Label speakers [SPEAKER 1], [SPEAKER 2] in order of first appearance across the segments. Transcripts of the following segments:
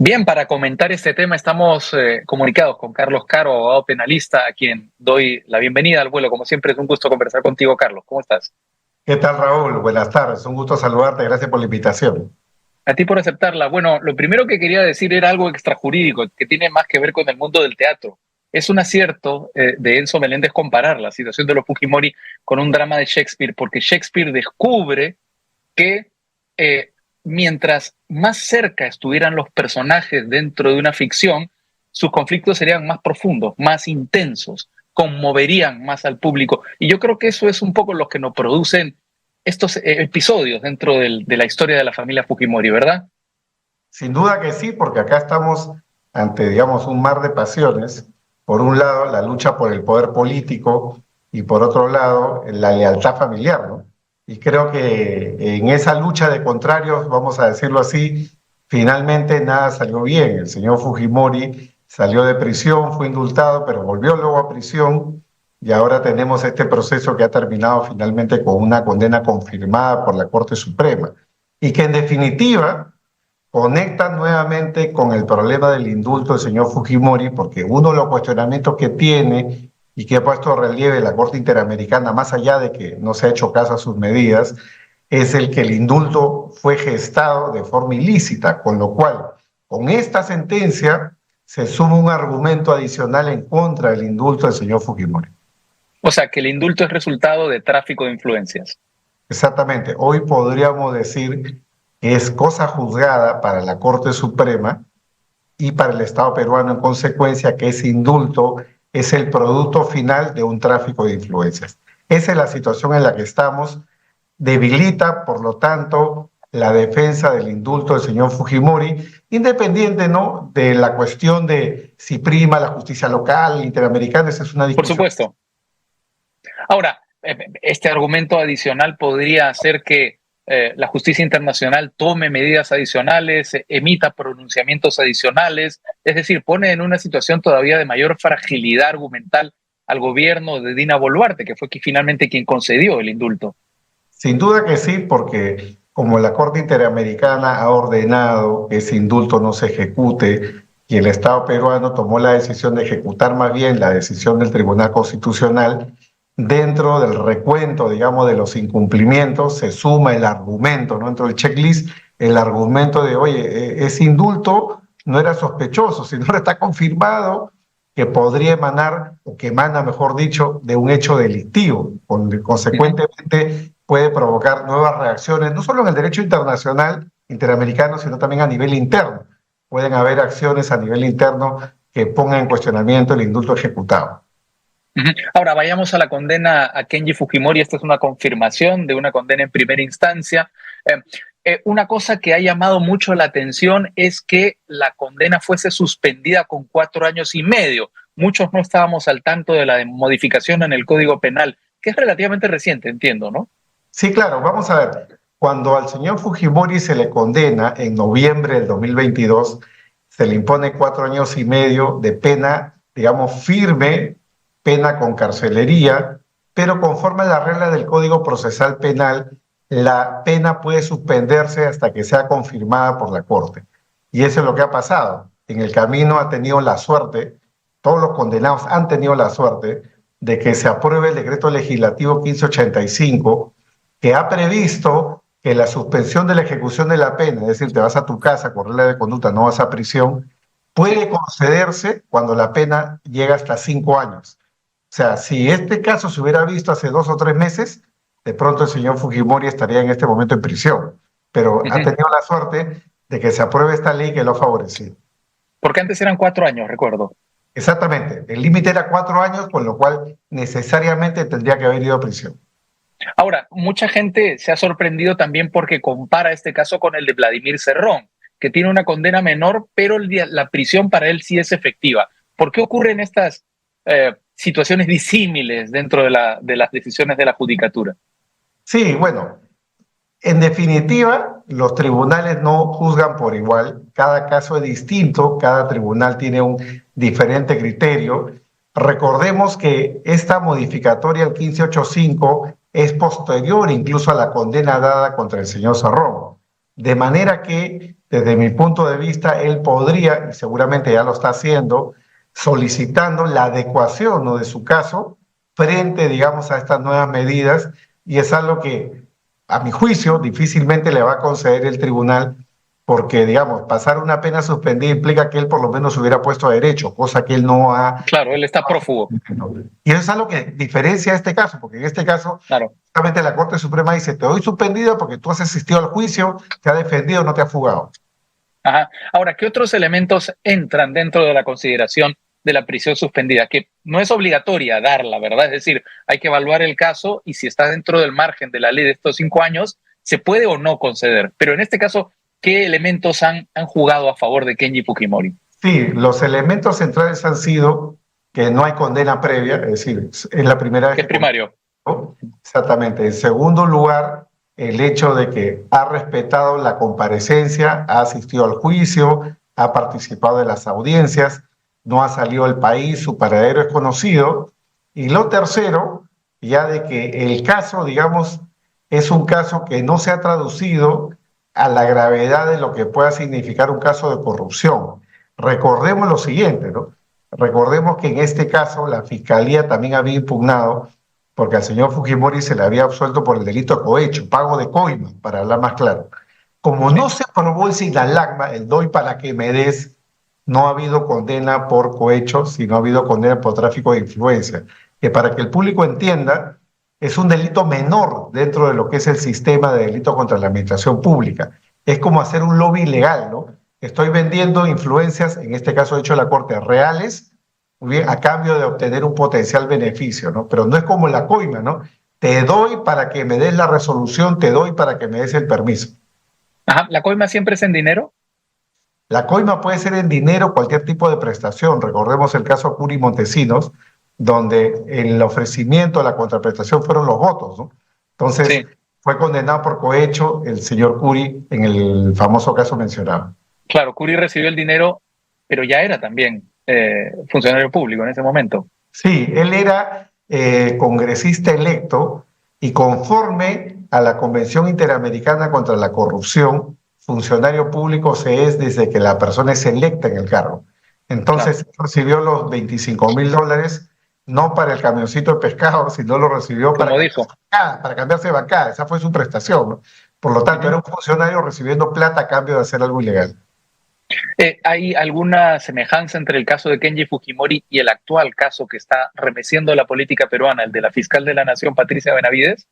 [SPEAKER 1] Bien, para comentar este tema estamos comunicados con Carlos Caro, abogado penalista, a quien doy la bienvenida al vuelo. Como siempre, es un gusto conversar contigo, Carlos. ¿Cómo estás?
[SPEAKER 2] ¿Qué tal, Raúl? Buenas tardes, un gusto saludarte, gracias por la invitación.
[SPEAKER 1] A ti por aceptarla. Bueno, lo primero que quería decir era algo extrajurídico, que tiene más que ver con el mundo del teatro. Es un acierto de Enzo Meléndez comparar la situación de los Fujimori con un drama de Shakespeare, porque Shakespeare descubre que mientras más cerca estuvieran los personajes dentro de una ficción, sus conflictos serían más profundos, más intensos, conmoverían más al público. Y yo creo que eso es un poco lo que nos producen estos episodios dentro de la historia de la familia Fujimori, ¿verdad?
[SPEAKER 2] Sin duda que sí, porque acá estamos ante, digamos, un mar de pasiones. Por un lado, la lucha por el poder político y por otro lado, la lealtad familiar, ¿no? Y creo que en esa lucha de contrarios, vamos a decirlo así, finalmente nada salió bien. El señor Fujimori salió de prisión, fue indultado, pero volvió luego a prisión y ahora tenemos este proceso que ha terminado finalmente con una condena confirmada por la Corte Suprema y que en definitiva conecta nuevamente con el problema del indulto del señor Fujimori, porque uno de los cuestionamientos que tiene y que ha puesto en relieve la Corte Interamericana, más allá de que no se ha hecho caso a sus medidas, es el que el indulto fue gestado de forma ilícita, con lo cual, con esta sentencia, se suma un argumento adicional en contra del indulto del señor Fujimori.
[SPEAKER 1] O sea, que el indulto es resultado de tráfico de influencias.
[SPEAKER 2] Exactamente, hoy podríamos decir que es cosa juzgada para la Corte Suprema y para el Estado peruano en consecuencia que ese indulto es el producto final de un tráfico de influencias. Esa es la situación en la que estamos. Debilita, por lo tanto, la defensa del indulto del señor Fujimori, independiente, ¿no?, de la cuestión de si prima la justicia local, interamericana. Esa es una
[SPEAKER 1] Por
[SPEAKER 2] discusión.
[SPEAKER 1] supuesto. Ahora, este argumento adicional podría hacer que la justicia internacional tome medidas adicionales, emita pronunciamientos adicionales, es decir, pone en una situación todavía de mayor fragilidad argumental al gobierno de Dina Boluarte, que fue finalmente quien concedió el indulto.
[SPEAKER 2] Sin duda que sí, porque como la Corte Interamericana ha ordenado que ese indulto no se ejecute y el Estado peruano tomó la decisión de ejecutar más bien la decisión del Tribunal Constitucional, dentro del recuento, digamos, de los incumplimientos se suma el argumento, ¿no? Dentro del checklist, el argumento de, oye, ese indulto no era sospechoso, sino que está confirmado que podría emanar, o que emana, mejor dicho, de un hecho delictivo. Consecuentemente, puede provocar nuevas reacciones, no solo en el derecho internacional, interamericano, sino también a nivel interno. Pueden haber acciones a nivel interno que pongan en cuestionamiento el indulto ejecutado.
[SPEAKER 1] Ahora vayamos a la condena a Kenji Fujimori. Esta es una confirmación de una condena en primera instancia. Una cosa que ha llamado mucho la atención es que la condena fuese suspendida con 4 años y medio. Muchos no estábamos al tanto de la modificación en el Código Penal, que es relativamente reciente, entiendo, ¿no?
[SPEAKER 2] Sí, claro, vamos a ver. Cuando al señor Fujimori se le condena en noviembre del 2022, se le impone 4 años y medio de pena, digamos, firme, pena con carcelería, pero conforme a la regla del Código Procesal Penal, la pena puede suspenderse hasta que sea confirmada por la Corte. Y eso es lo que ha pasado. En el camino ha tenido la suerte, todos los condenados han tenido la suerte de que se apruebe el decreto legislativo 1585, que ha previsto que la suspensión de la ejecución de la pena, es decir, te vas a tu casa con regla de conducta, no vas a prisión, puede concederse cuando la pena llega hasta 5 años. O sea, si este caso se hubiera visto hace 2 o 3 meses, de pronto el señor Fujimori estaría en este momento en prisión. Pero ha tenido la suerte de que se apruebe esta ley que lo ha favorecido.
[SPEAKER 1] Porque antes eran 4 años, recuerdo.
[SPEAKER 2] Exactamente. El límite era 4 años, con lo cual necesariamente tendría que haber ido a prisión.
[SPEAKER 1] Ahora, mucha gente se ha sorprendido también porque compara este caso con el de Vladimir Cerrón, que tiene una condena menor, pero la prisión para él sí es efectiva. ¿Por qué ocurren estas situaciones disímiles dentro de las decisiones de la judicatura?
[SPEAKER 2] Sí, bueno, en definitiva, los tribunales no juzgan por igual. Cada caso es distinto, cada tribunal tiene un diferente criterio. Recordemos que esta modificatoria, el 1585, es posterior incluso a la condena dada contra el señor Cerrón. De manera que, desde mi punto de vista, él podría, y seguramente ya lo está haciendo, solicitando la adecuación, ¿no?, de su caso frente, digamos, a estas nuevas medidas, y es algo que, a mi juicio, difícilmente le va a conceder el tribunal, porque, digamos, pasar una pena suspendida implica que él por lo menos se hubiera puesto a derecho, cosa que él no ha.
[SPEAKER 1] Claro, él está prófugo.
[SPEAKER 2] Y eso es algo que diferencia este caso, porque en este caso,
[SPEAKER 1] Claro.
[SPEAKER 2] justamente la Corte Suprema dice, te doy suspendido porque tú has asistido al juicio, te has defendido, no te has fugado.
[SPEAKER 1] Ajá. Ahora, ¿qué otros elementos entran dentro de la consideración de la prisión suspendida? Que no es obligatoria darla, ¿verdad? Es decir, hay que evaluar el caso y si está dentro del margen de la ley de estos 5 años, se puede o no conceder. Pero en este caso, ¿qué elementos han jugado a favor de Kenji Fujimori?
[SPEAKER 2] Sí, los elementos centrales han sido que no hay condena previa, es decir, es la primera vez
[SPEAKER 1] Que es
[SPEAKER 2] que.
[SPEAKER 1] primario.
[SPEAKER 2] Exactamente. En segundo lugar, el hecho de que ha respetado la comparecencia, ha asistido al juicio, ha participado en las audiencias, no ha salido del país, su paradero es conocido. Y lo tercero, ya de que el caso, digamos, es un caso que no se ha traducido a la gravedad de lo que pueda significar un caso de corrupción. Recordemos lo siguiente, ¿no? Recordemos que en este caso la Fiscalía también había impugnado porque al señor Fujimori se le había absuelto por el delito de cohecho, pago de coima, para hablar más claro. Como no se aprobó el sinalagma, el doy para que me des, no ha habido condena por cohecho, sino ha habido condena por tráfico de influencia, que para que el público entienda, es un delito menor dentro de lo que es el sistema de delito contra la administración pública. Es como hacer un lobby ilegal, ¿no? Estoy vendiendo influencias, en este caso hecho la Corte, reales, muy bien, a cambio de obtener un potencial beneficio, ¿no? Pero no es como la coima, ¿no? Te doy para que me des la resolución, te doy para que me des el permiso.
[SPEAKER 1] Ajá. ¿La coima siempre es en dinero?
[SPEAKER 2] La coima puede ser en dinero, cualquier tipo de prestación. Recordemos el caso Curi Montesinos, donde el ofrecimiento, la contraprestación fueron los votos, ¿no? Entonces,
[SPEAKER 1] Sí.
[SPEAKER 2] fue condenado por cohecho el señor Curi en el famoso caso mencionado.
[SPEAKER 1] Claro, Curi recibió el dinero, pero ya era también funcionario público en ese momento.
[SPEAKER 2] Sí, él era congresista electo y conforme a la Convención Interamericana contra la Corrupción, funcionario público se es desde que la persona es electa en el cargo. Entonces recibió los $25,000 no para el camioncito de pescado, sino lo recibió
[SPEAKER 1] Como dijo.
[SPEAKER 2] para cambiarse de bancada. Esa fue su prestación, ¿no? Por lo tanto, era un funcionario recibiendo plata a cambio de hacer algo ilegal.
[SPEAKER 1] ¿Hay alguna semejanza entre el caso de Kenji Fujimori y el actual caso que está remeciendo la política peruana, el de la fiscal de la Nación, Patricia Benavides?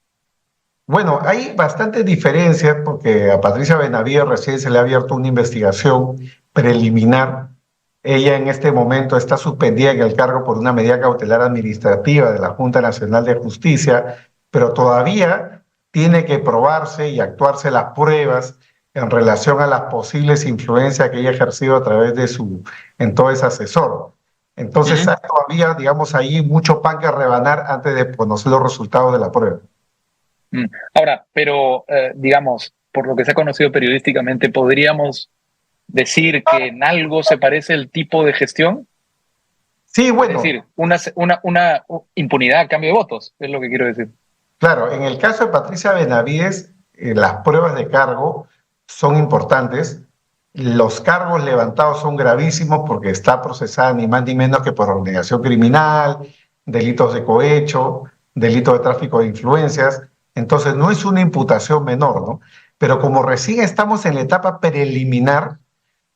[SPEAKER 2] Bueno, hay bastantes diferencias porque a Patricia Benavides recién se le ha abierto una investigación preliminar. Ella en este momento está suspendida en el cargo por una medida cautelar administrativa de la Junta Nacional de Justicia, pero todavía tiene que probarse y actuarse las pruebas en relación a las posibles influencias que ella ha ejercido a través de su entonces asesor. Entonces hay todavía, digamos, ahí mucho pan que rebanar antes de conocer los resultados de la prueba.
[SPEAKER 1] Ahora, pero digamos, por lo que se ha conocido periodísticamente, ¿podríamos decir que en algo se parece el tipo de gestión?
[SPEAKER 2] Sí, bueno.
[SPEAKER 1] Es decir, una impunidad a cambio de votos, es lo que quiero decir.
[SPEAKER 2] Claro, en el caso de Patricia Benavides, las pruebas de cargo son importantes. Los cargos levantados son gravísimos porque está procesada ni más ni menos que por organización criminal, delitos de cohecho, delitos de tráfico de influencias. Entonces no es una imputación menor, ¿no? Pero como recién estamos en la etapa preliminar,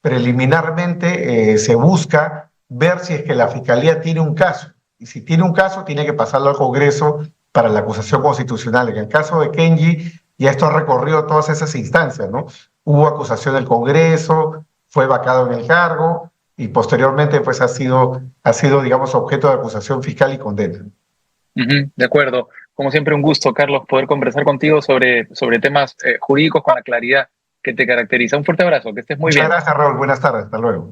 [SPEAKER 2] preliminarmente se busca ver si es que la Fiscalía tiene un caso. Y si tiene un caso, tiene que pasarlo al Congreso para la acusación constitucional. En el caso de Kenji, ya esto ha recorrido todas esas instancias, ¿no? Hubo acusación del Congreso, fue vacado en el cargo y posteriormente pues ha sido, digamos, objeto de acusación fiscal y condena.
[SPEAKER 1] De acuerdo. Como siempre, un gusto, Carlos, poder conversar contigo sobre temas jurídicos con la claridad que te caracteriza. Un fuerte abrazo, que estés muy bien.
[SPEAKER 2] Muchas gracias, Raúl. Buenas tardes. Hasta luego.